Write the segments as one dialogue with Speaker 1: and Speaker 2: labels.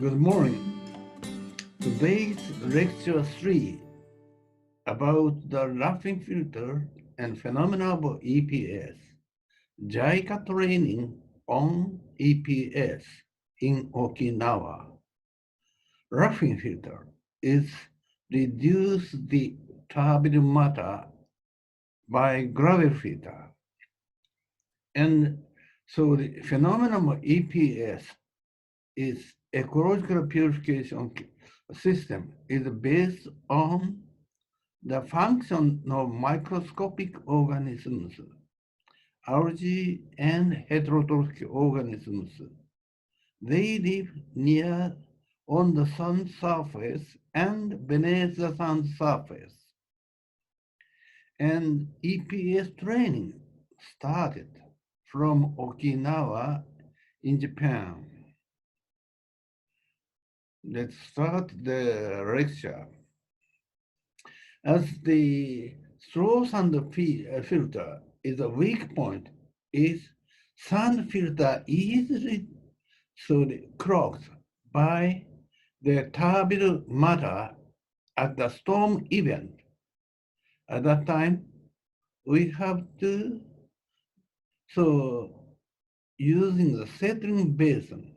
Speaker 1: Good morning. Today's lecture 3 about the laughing filter and phenomena of EPS. Jica training on EPS in Okinawa. Laughing filter is reduce the turbid matter by gravel filter. And so the phenomenon of EPS is ecological purification system is based on the function of microscopic organisms, algae and heterotrophic organisms. They live near on the sun's surface and beneath the sun's surface. And EPS training started from Okinawa in Japan. Let's start the lecture. As the straw sand filter is a weak point, is sand filter easily clogged by the turbid matter at the storm event. At that time, we have to using the settling basin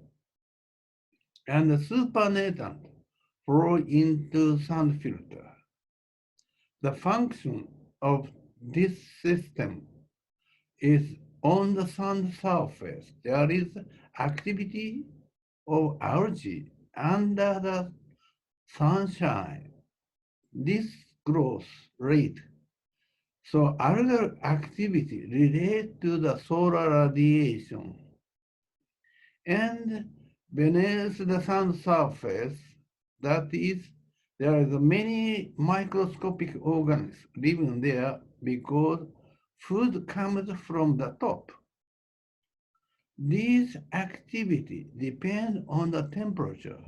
Speaker 1: and the supernatant flow into sand filter. The function of this system is on the sand surface. There is activity of algae under the sunshine. This growth rate. So algal activity related to the solar radiation. And beneath the sun surface, that is, there are many microscopic organisms living there because food comes from the top. These activities depend on the temperature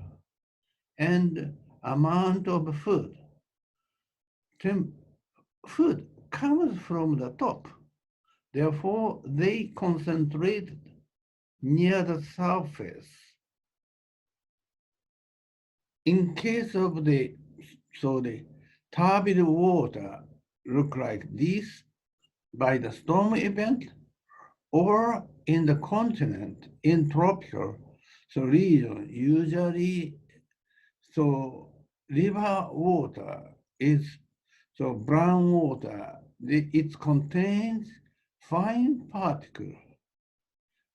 Speaker 1: and amount of food. Food comes from the top. Therefore, they concentrate near the surface. In case of the turbid water look like this by the storm event, or in the continent, in tropical region, usually river water is brown water. It contains fine particles.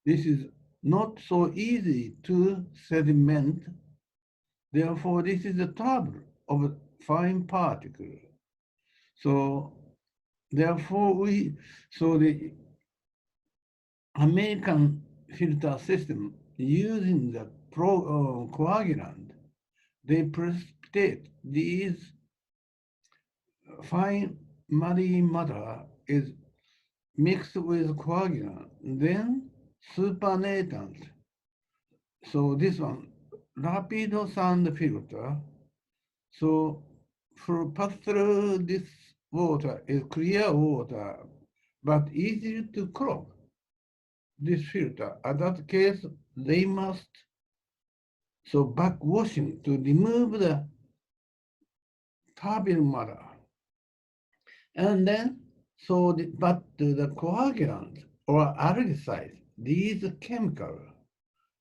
Speaker 1: This is not so easy to sediment. Therefore, this is the trouble of fine particle. So, therefore, the American filter system using the coagulant, they precipitate these fine muddy matter is mixed with coagulant, then supernatant. So this one, rapid sand filter. So for pass through this water is clear water, but easy to clog this filter. At that case, they must backwashing to remove the turbid matter. And then, but the coagulant or algaecide, these chemicals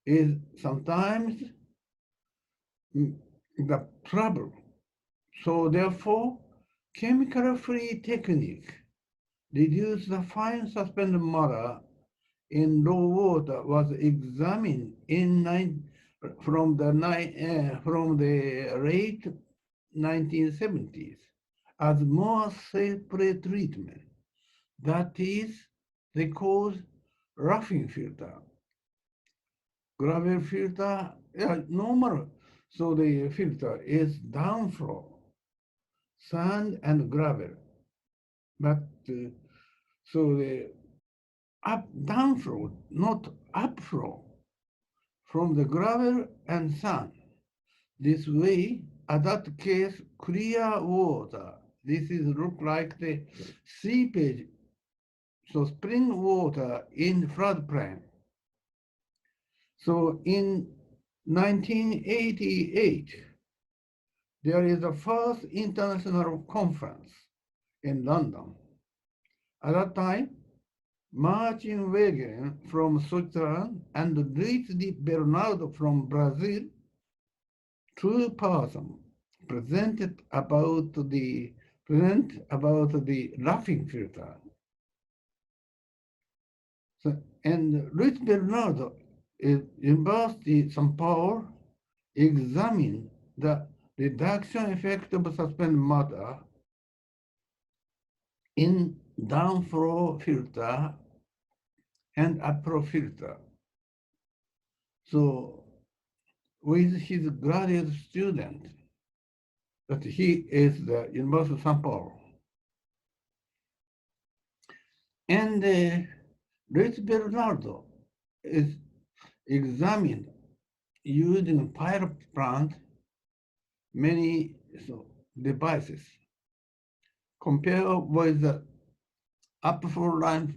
Speaker 1: is sometimes the trouble. So therefore, chemical-free technique reduce the fine suspended matter in low water was examined from the late 1970s as more safe treatment. That is, they call roughing filter. Gravel filter, normal. So the filter is downflow, sand and gravel. But the downflow, not upflow, from the gravel and sand. This way, at that case, clear water. This is look like the seepage. So spring water in floodplain. So in 1988, there is the first international conference in London. At that time, Martin Wegener from Switzerland and Luis Di Bernardo from Brazil, two persons, present about the laughing filter. So, and Luis Bernardo is University São Paulo examined the reduction effect of suspended matter in downflow filter and upflow filter. So with his graduate student, that he is the University of São Paulo. And Luis Bernardo is examined using pilot plant many devices. Compare with the upflow line,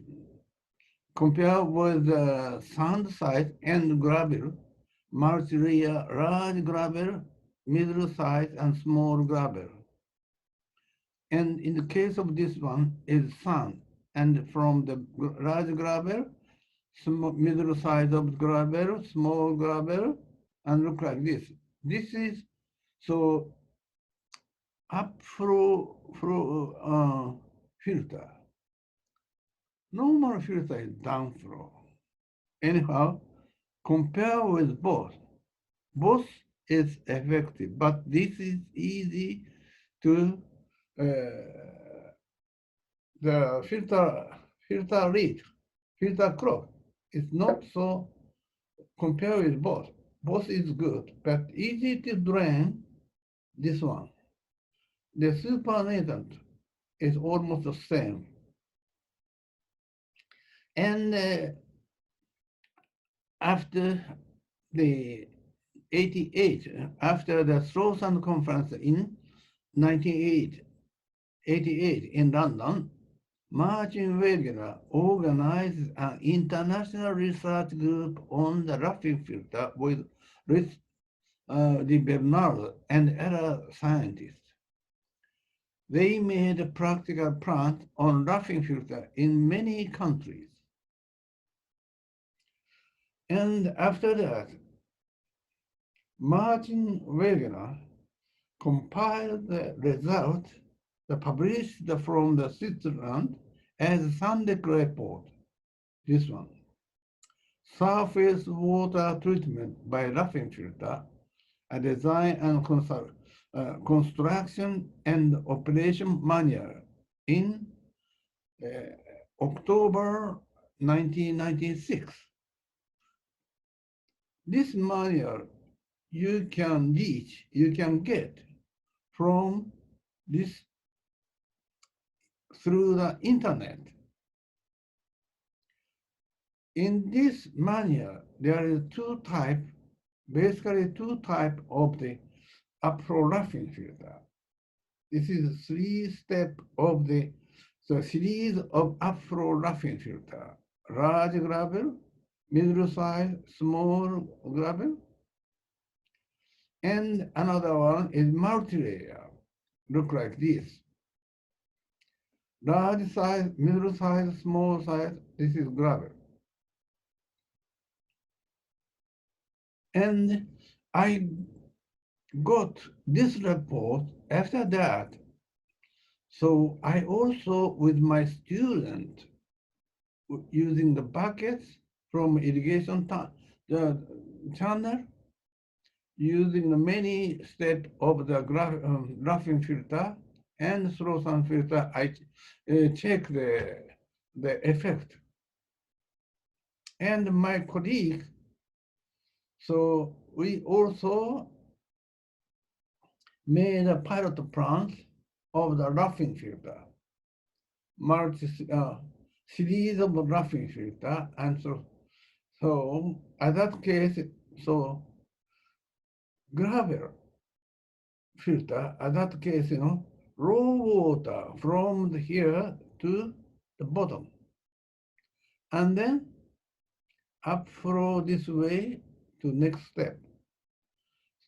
Speaker 1: compare with the sand size and gravel, multi-layer, large gravel, middle size, and small gravel. And in the case of this one is sand, and from the large gravel, middle size of gravel, small gravel, and look like this. This is so upflow filter. Normal filter is downflow. Anyhow, compare with both. Both is effective, but this is easy to the filter read, filter clock. It's not so compare with both. Both is good, but easy to drain this one. The supernatant is almost the same. And after the 88, after the Strawson conference in 1988 in London, Martin Wegener organized an international research group on the laughing filter with Luis Di Bernardo and other scientists. They made a practical plant on laughing filter in many countries. And after that, Martin Wegener compiled the result published from the Switzerland as Sandek report. This one. Surface water treatment by laughing filter, a design and construction and operation manual in October 1996. This manual you can get from this through the internet. In this manual, there is basically two types of the upflow laughing filter. This is 3-step of the series of upflow laughing filter: large gravel, middle size, small gravel, and another one is multi-layer. Look like this. Large size, middle size, small size, this is gravel. And I got this report after that. So I also, with my student, using the buckets from irrigation channel, using the many steps of the laughing filter and Strawson filter, I check the effect. And my colleague, so we also made a pilot plant of the laughing filter, series of laughing filter, and so at that case, so gravel filter, at that case, raw water from here to the bottom, and then upflow this way to next step.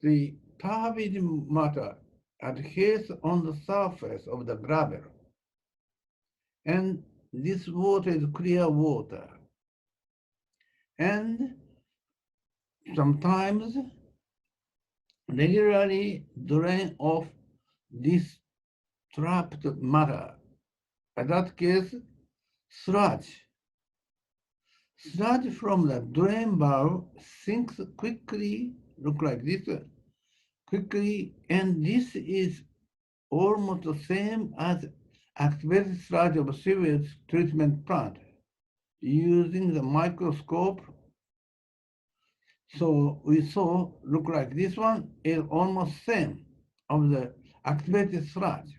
Speaker 1: the turbid matter adheres on the surface of the gravel, and this water is clear water. And sometimes regularly drain off this trapped matter. In that case, sludge. Sludge from the drain valve sinks quickly, look like this, quickly, and this is almost the same as activated sludge of sewage treatment plant. Using the microscope, so we saw, look like this one is almost same of the activated sludge.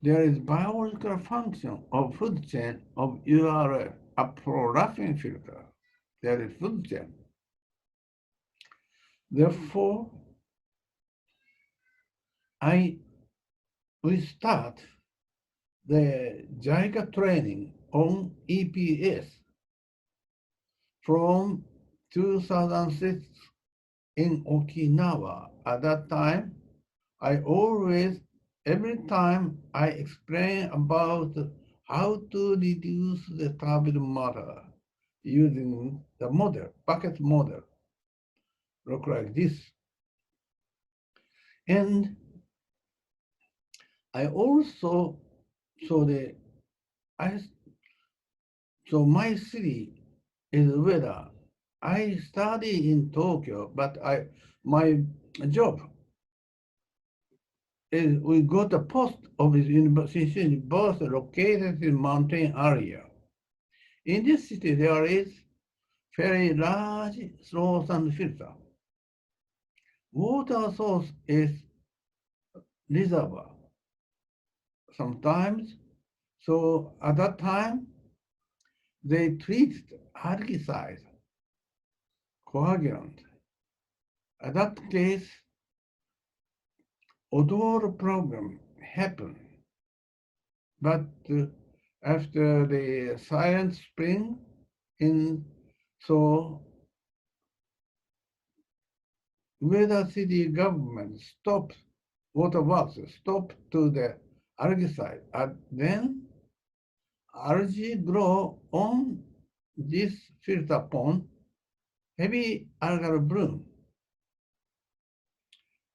Speaker 1: There is biological function of food chain of URF, a pro-roughing filter. There is food chain. Therefore, we start the Jica training on EPS from 2006 in Okinawa. At that time, every time I explain about how to reduce the turbid matter using the model, bucket model, look like this. And I also, so my city is weather. I study in Tokyo, but my job is we got a post of this university both located in mountain area. In this city, there is very large slow sand filter. Water source is reservoir. Sometimes, so at that time, they treated algae coagulant. At that case, odor problem happened. But after the Silent Spring, so whether city government stopped water works, stopped to the algae, and then algae grow on this filter pond, heavy algal bloom.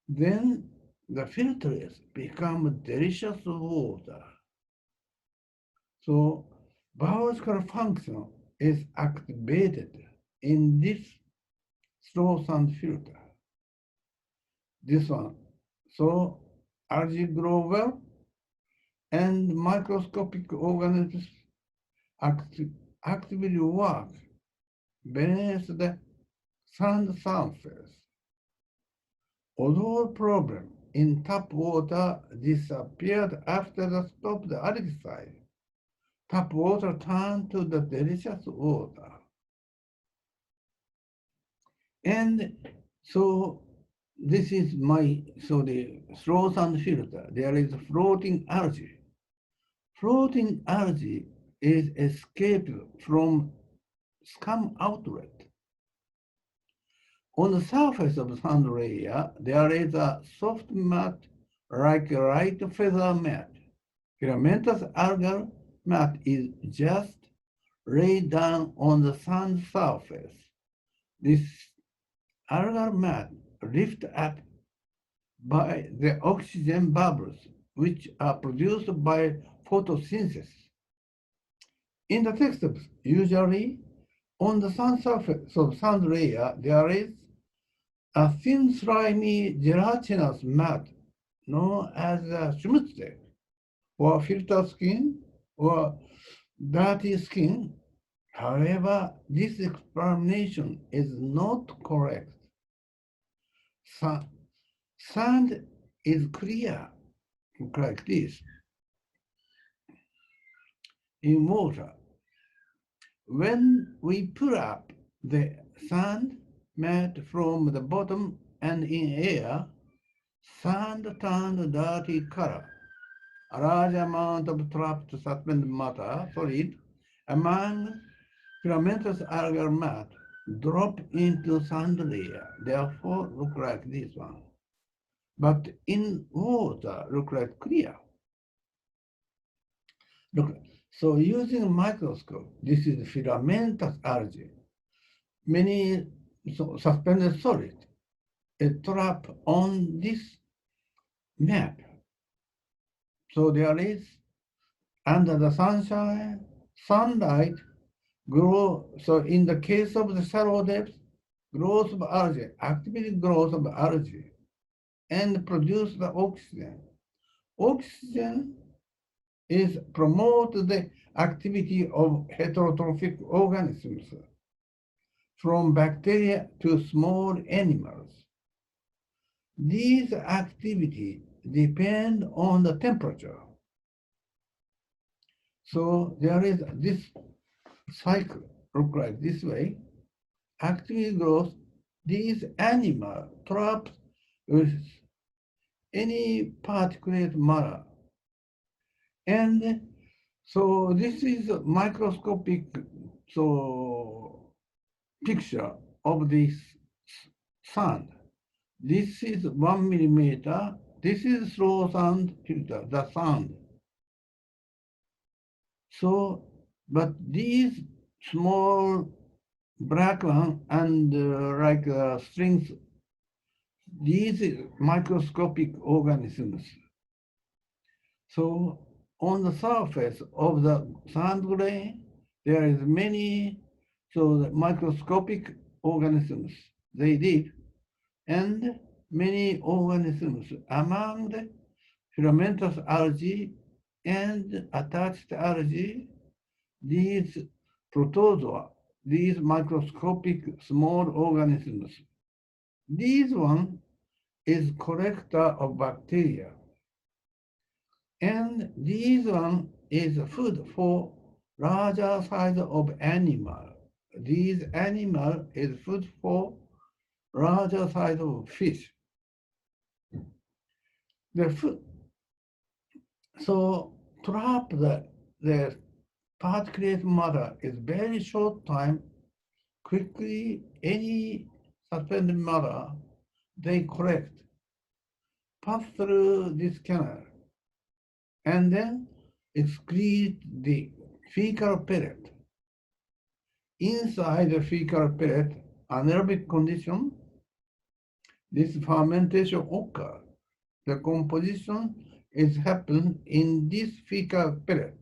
Speaker 1: Then the filters become delicious water. So biological function is activated in this slow sand filter. This one. So algae grow well, and microscopic organisms actively work beneath the sand surface. Odor problem in tap water disappeared after the stop the algae. Tap water turned to the delicious water. And so this is the slow sand filter. There is floating algae. Floating algae is escaped from scum outlet. On the surface of the sand layer, there is a soft mat like a light feather mat. Filamentous algal mat is just laid down on the sand surface. This algal mat lifted up by the oxygen bubbles, which are produced by photosynthesis. In the textbooks, usually on the sand surface of sand layer, there is a thin, slimy, gelatinous mat known as a schmutz, or filter skin, or dirty skin. However, this explanation is not correct. Sand is clear, like this, in water. When we pull up the sand mat from the bottom and in air, sand turned dirty color. A large amount of trapped suspended matter, solid, among filamentous algal mat drop into sand layer, therefore look like this one. But in water, look like clear. Look, so using a microscope, this is filamentous algae. Many suspended solid trap on this map. So there is, under the sunshine, sunlight grow. So in the case of the shallow depth, growth of algae, activity growth of algae, and produce the oxygen. Oxygen is promote the activity of heterotrophic organisms, from bacteria to small animals. These activities depend on the temperature. So there is this cycle, look like this way. Activity growth, these animals trapped with any particulate matter. And so this is a microscopic picture of this sand. This is 1 millimeter. This is slow sand filter, the sand. So, but these small black one and like strings, these microscopic organisms. So on the surface of the sand grain, there is many the microscopic organisms they live, and many organisms among the filamentous algae and attached algae, these protozoa, these microscopic small organisms. This one is collector of bacteria. And this one is food for larger size of animal. This animal is food for larger size of fish. The food, so trap the particulate matter is very short time. Quickly, any suspended matter they collect, pass through this canal, and then excrete the fecal pellet. Inside the fecal pellet, anaerobic condition, this fermentation occurs. The composition is happening in this fecal pellet.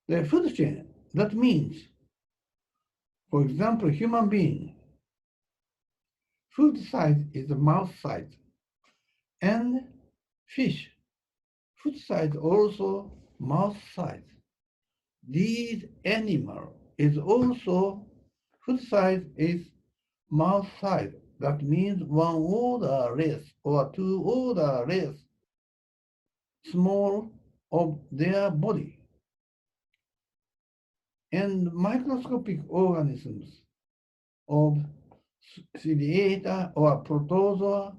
Speaker 1: The food chain, that means, for example, human being, food size is the mouth size, and fish, food size also mouth size. These animal is also food size is mouth size. That means one order less or two order less small of their body. And microscopic organisms of ciliata or protozoa,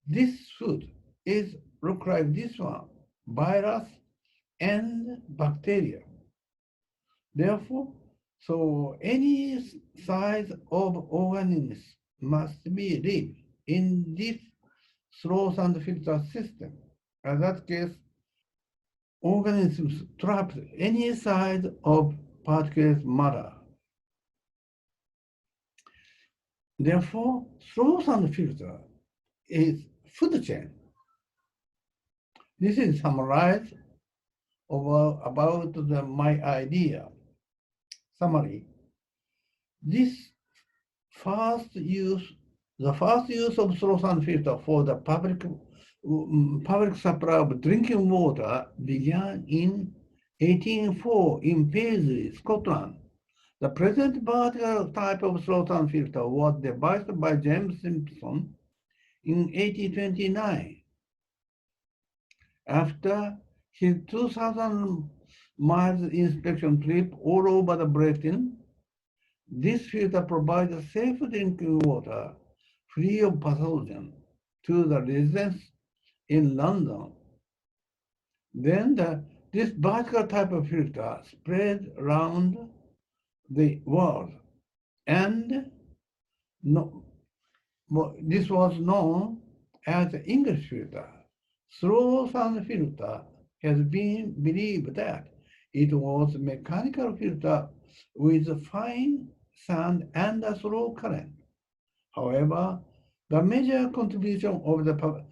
Speaker 1: this food is look like this one, virus and bacteria. Therefore, so any size of organisms must be live in this slow sand filter system. In that case, organisms trapped any size of particulate matter. Therefore, slow sand filter is food chain. This is summarized about my idea. Summary. The first use of slow sand filter for the public supply of drinking water began in 1804 in Paisley, Scotland. The present particular type of slow sand filter was devised by James Simpson in 1829. After his 2,000 miles inspection trip all over the Britain, this filter provides safe drinking water free of pathogen to the residents in London. Then this particular type of filter spread around the world And no, this was known as the English filter. Slow sound filter has been believed that it was a mechanical filter with fine sound and a slow current. However, the major contribution of the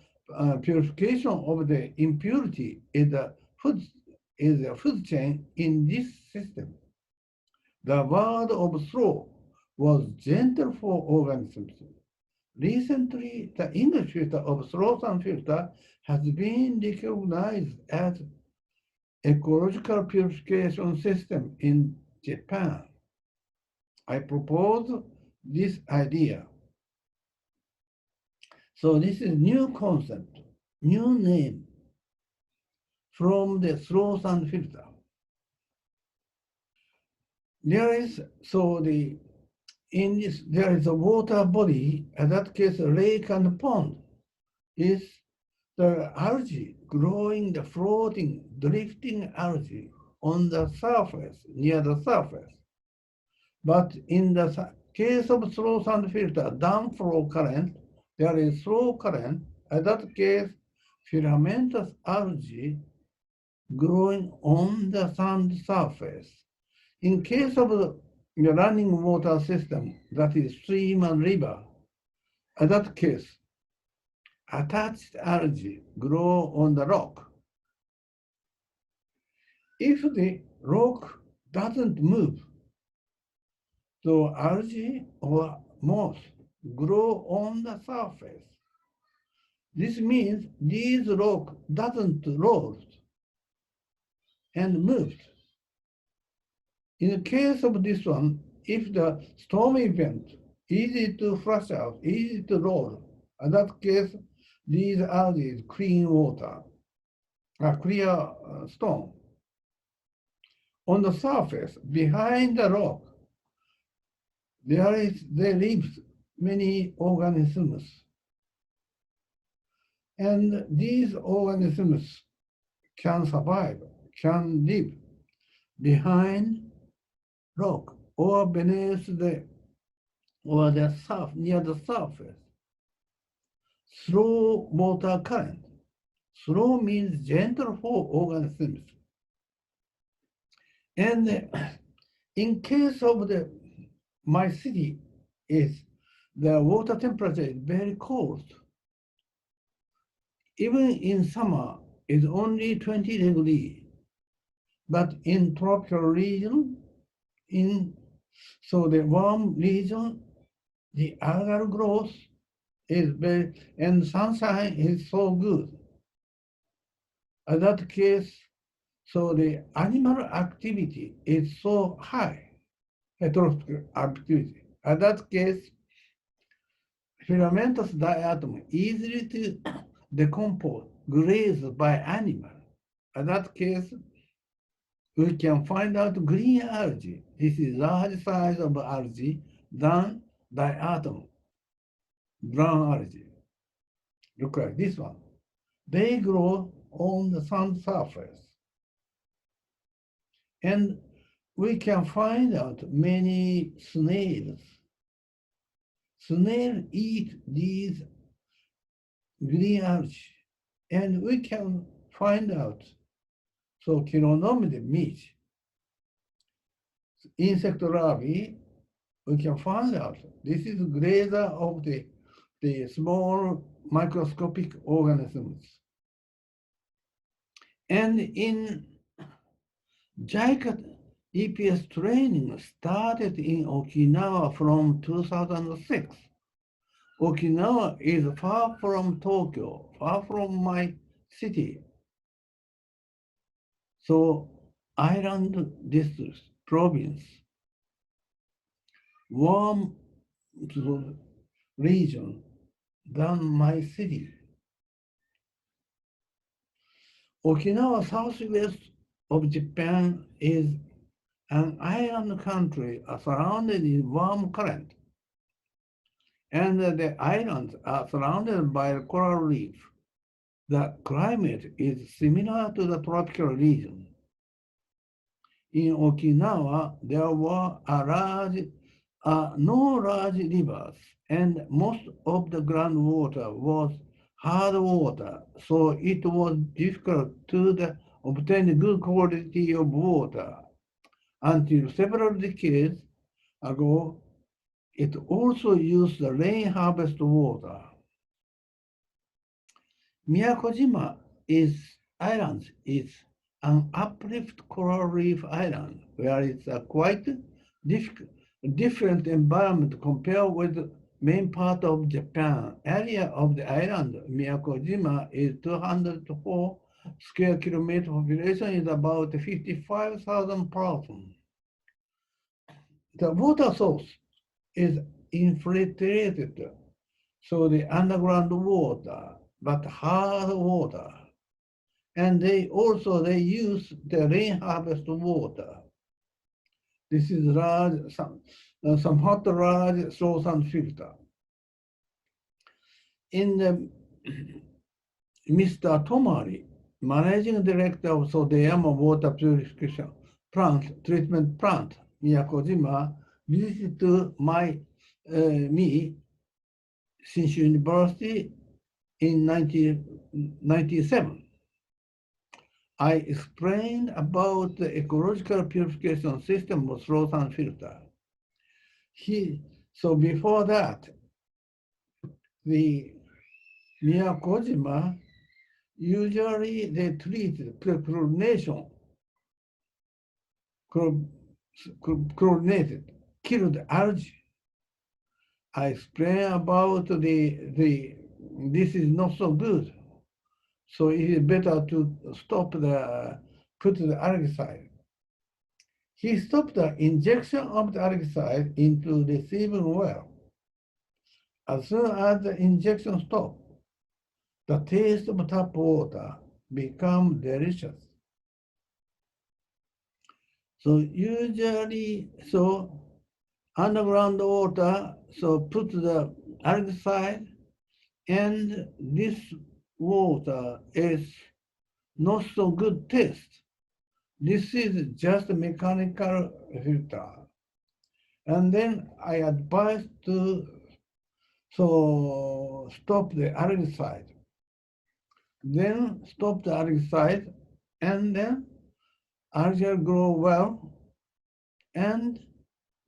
Speaker 1: purification of the impurity is the food chain in this system. The word of slow was gentle for organisms. Recently, the English filter of slow sound filter has been recognized as ecological purification system in Japan. I propose this idea. So this is new concept, new name from the slow sound filter. There is there is a water body, in that case lake and pond, is the algae growing, the floating, drifting algae on the surface, near the surface. But in the case of slow sound filter, downflow current, there is slow current, in that case filamentous algae growing on the sound surface. In case of the running water system, that is stream and river, in that case, attached algae grow on the rock. If the rock doesn't move, so algae or moss grow on the surface. This means this rock doesn't roll and move. In the case of this one, if the storm event, easy to flush out, easy to roll, in that case, these algae is clean water, a clear stone. On the surface, behind the rock, there live many organisms. And these organisms can survive, can live behind rock or beneath near the surface. Slow water current. Slow means gentle for organisms. And in case of my city is the water temperature is very cold. Even in summer, it's only 20 degrees. But in tropical region, so the warm region, the algal growth is very, and sunshine is so good. In that case, so the animal activity is so high, heterotrophic activity. In that case, filamentous diatom easily to decompose, grazed by animal. In that case, we can find out green algae. This is large size of algae than diatom, brown algae. Look like this one. They grow on the sand surface. And we can find out many snails. Snails eat these green algae. And we can find out, so chironomid meat, insect larvae, we can find out this is grazer of the small microscopic organisms. And in Jica EPS training started in Okinawa from 2006. Okinawa is far from Tokyo, far from my city. So island district, province, warm region than my city. Okinawa, southwest of Japan, is an island country surrounded in warm current. And the islands are surrounded by a coral reef. The climate is similar to the tropical region. In Okinawa, there were a large no large rivers, and most of the groundwater was hard water, so it was difficult to obtain good quality of water. Until several decades ago, it also used the rain harvest water. Miyakojima is an uplift coral reef island where it's a quite different environment compared with the main part of Japan. Area of the island, Miyakojima, is 204 square kilometer. Population is about 55,000 persons. The water source is infiltrated, so the underground water, but hard water. And they use the rain harvest water. This is large, somewhat large source and filter. In the Mr. Tomari, managing director of Sodeyama Water Purification Treatment Plant, Miyakojima, visited me, Shinshu University, in 1997. I explained about the ecological purification system of sloth and filter. So before that, the Miyakojima, usually they treat chlorination, chlorinated, killed algae. I explained about this is not so good. So it is better to put the algicide. He stopped the injection of the algicide into receiving well. As soon as the injection stopped, the taste of tap water become delicious. So usually, underground water, put the algicide, and this water is not so good taste. This is just a mechanical filter. And then I advise to stop the algicide. Then stop the algicide, and then algae grow well, and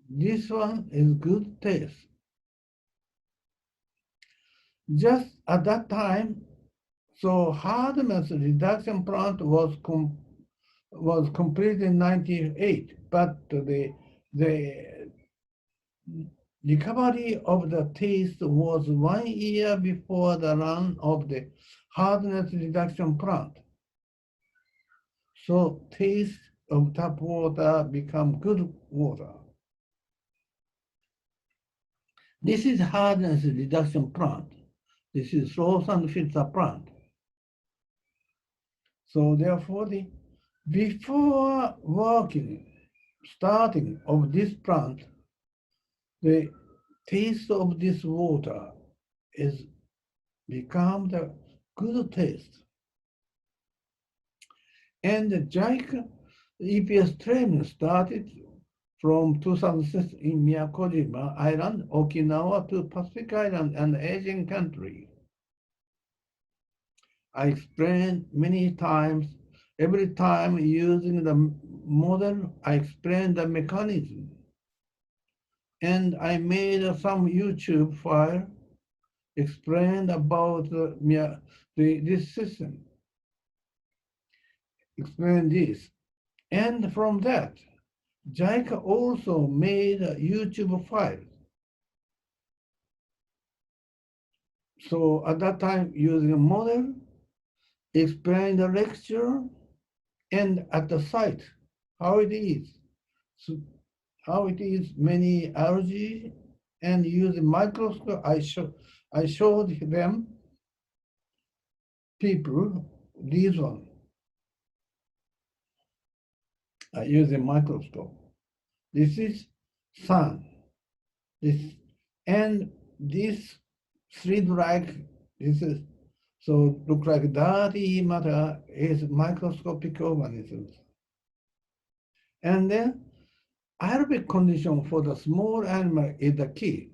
Speaker 1: this one is good taste. Just at that time, hardness reduction plant was completed in 1998, but the recovery of the taste was 1 year before the run of the hardness reduction plant. So taste of tap water become good water. This is hardness reduction plant. This is sloth and filter plant. So therefore, before starting of this plant, the taste of this water is become the good taste. And the Jica EPS training started from 2006 in Miyakojima Island, Okinawa to Pacific Island and Asian country. I explained many times, every time using the model, I explained the mechanism. And I made some YouTube file, explained about this system. Explain this. And from that, Jica also made a YouTube file. So at that time, using a model, explain the lecture, and at the site, how it is. So how it is many algae, and using microscope, I showed them people this one. I use a microscope. This is sun. This thread-like, this is look like dirty matter is microscopic organisms. And then aerobic condition for the small animal is the key.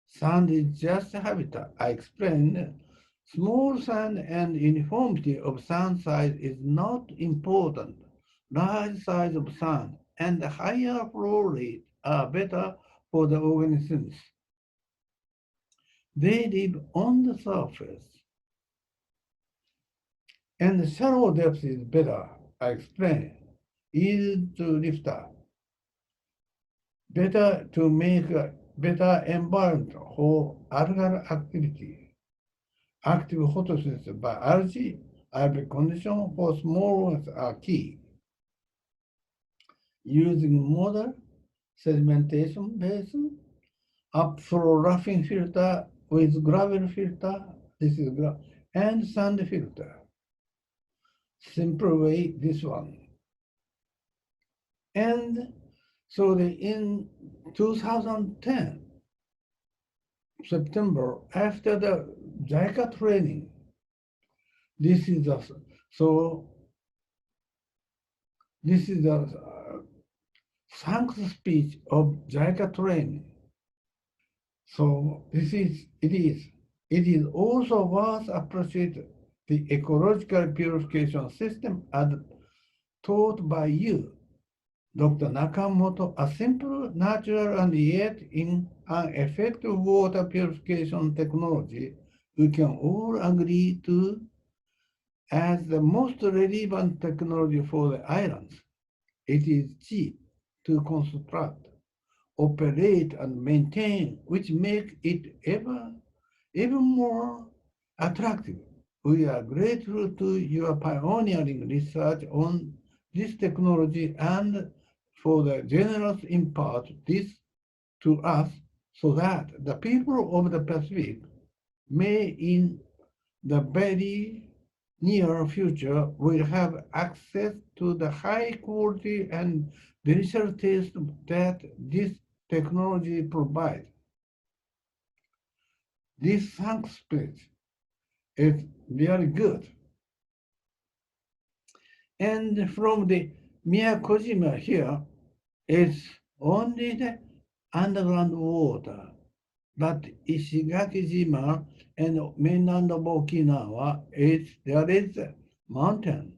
Speaker 1: Sand is just habitat. I explained small sand and uniformity of sand size is not important. Large size of sand and higher flow rate are better for the organisms. They live on the surface. And the shallow depth is better, I explained. Easy to lift up. Better to make a better environment for algal activity. Active photosynthesis by algae, aerobic condition for small ones are key. Using model sedimentation basin, upflow roughing filter with gravel filter, this is and sand filter. Simple way, this one. And so in 2010, September, after the Jica training, this is the thanks speech of Jica training. So it is also worth appreciating the ecological purification system as taught by you, Dr. Nakamoto, a simple, natural, and yet in an effective water purification technology we can all agree to as the most relevant technology for the islands. It is cheap to construct, operate, and maintain, which make it even more attractive. We are grateful to your pioneering research on this technology and for the generous impart this to us so that the people of the Pacific may in the very near future will have access to the high quality and delicious taste that this technology provides. This thanks speech is very good. And from the Miyakojima here, it's only the underground water. But Ishigaki-jima and mainland of Okinawa, there is a mountain.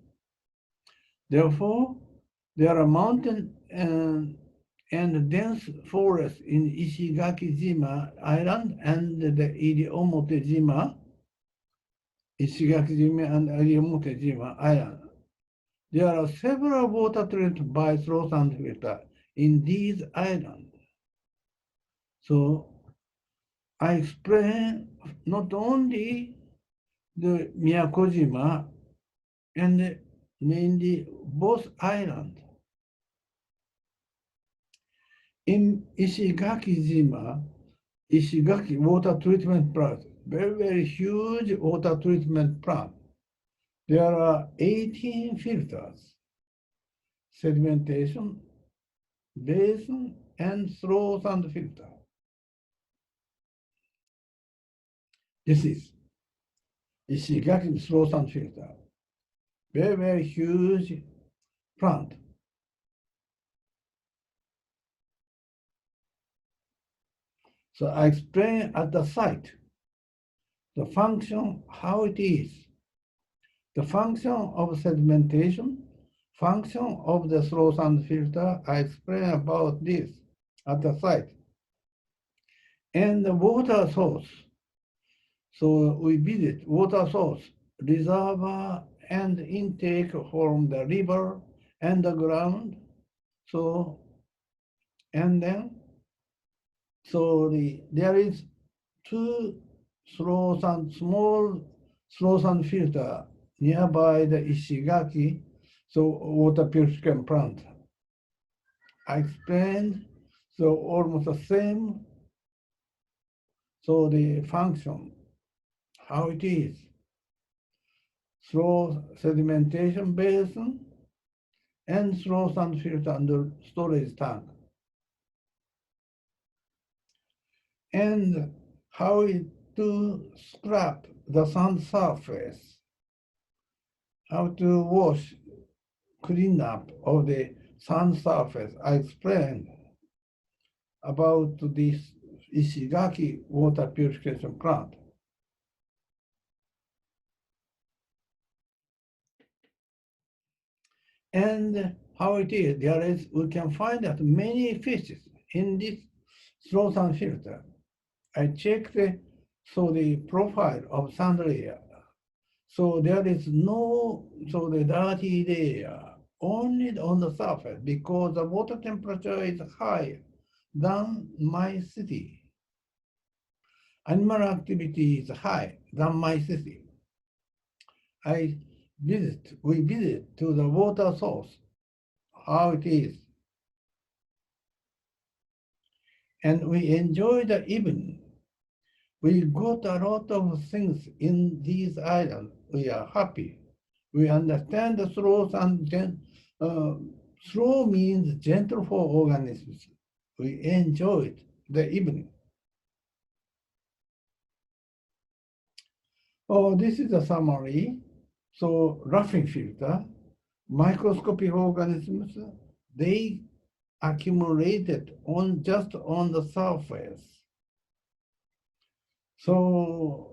Speaker 1: Therefore, there are mountain and dense forests in Ishigaki-jima Island and the Iriomote-jima, Ishigaki-jima and Iriomote-jima Island. There are several water treatment by slow sand filter in these islands. So I explain not only the Miyakojima and mainly both islands. In Ishigaki-jima, Ishigaki water treatment plant, very huge water treatment plant. There are 18 filters, sedimentation, basin, and slow sand filter. This is Ishigaki slow sand filter, very huge plant. So I explain at the site the function, how it is, the function of sedimentation, function of the slow sand filter. I explain about this at the site. And the water source. So we visit water source, reservoir, and intake from the river and the ground. So, and then, there is two small slow sand filter nearby the Ishigaki, so water purification plant. I explained, so almost the same, so the function, how it is. Slow sedimentation basin and slow sand filter under storage tank. And how to scrap the sand surface, how to wash, clean up of the sand surface. I explained about this Ishigaki water purification plant. And how it is, we can find that many fishes in this slow sand filter. I checked the profile of sand layer. So there is no the dirty layer only on the surface because the water temperature is higher than my city. Animal activity is high than my city. We visit to the water source, how it is, and we enjoy the evening. We got a lot of things in these islands. We are happy. We understand the slow and slow means gentle for organisms. We enjoyed the evening. Oh, this is a summary. So roughing filter, microscopic organisms, they accumulated just on the surface. So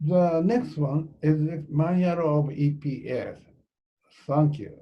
Speaker 1: the next one is the manual of EPS. Thank you.